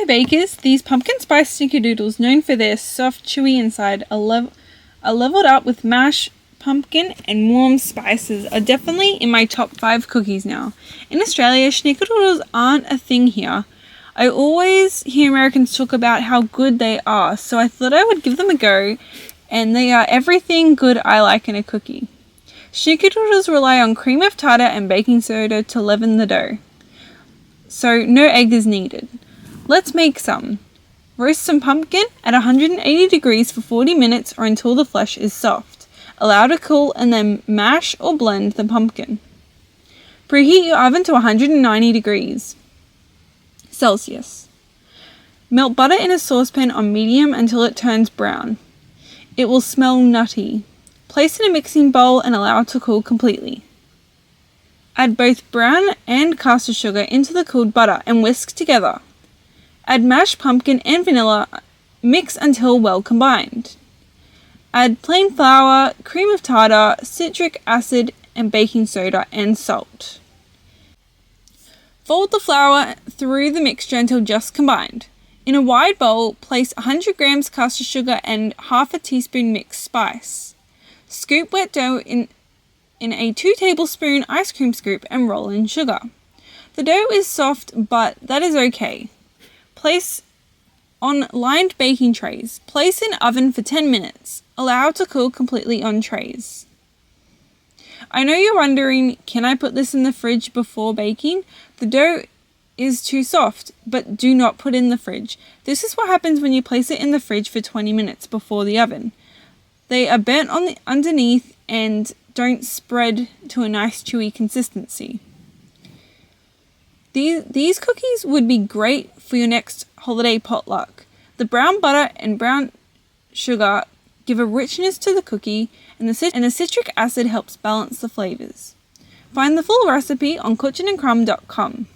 Hi bakers, these pumpkin spice snickerdoodles, known for their soft chewy inside, are leveled up with mashed pumpkin and warm spices, are definitely in my top 5 cookies now. In Australia, snickerdoodles aren't a thing here. I always hear Americans talk about how good they are, so I thought I would give them a go, and they are everything good I like in a cookie. Snickerdoodles rely on cream of tartar and baking soda to leaven the dough, so no egg is needed. Let's make some. Roast some pumpkin at 180 degrees for 40 minutes or until the flesh is soft. Allow to cool and then mash or blend the pumpkin. Preheat your oven to 190 degrees Celsius. Melt butter in a saucepan on medium until it turns brown. It will smell nutty. Place in a mixing bowl and allow it to cool completely. Add both brown and caster sugar into the cooled butter and whisk together. Add mashed pumpkin and vanilla, mix until well combined. Add plain flour, cream of tartar, citric acid, and baking soda and salt. Fold the flour through the mixture until just combined. In a wide bowl, place 100 grams caster sugar and half a teaspoon mixed spice. Scoop wet dough in a 2 tablespoon ice cream scoop and roll in sugar. The dough is soft, but that is okay. Place on lined baking trays. Place in oven for 10 minutes. Allow to cool completely on trays. I know you're wondering, can I put this in the fridge before baking? The dough is too soft, but do not put in the fridge. This is what happens when you place it in the fridge for 20 minutes before the oven. They are burnt on the underneath and don't spread to a nice chewy consistency. These cookies would be great for your next holiday potluck. The brown butter and brown sugar give a richness to the cookie, and the citric acid helps balance the flavours. Find the full recipe on kitchenandcrumb.com.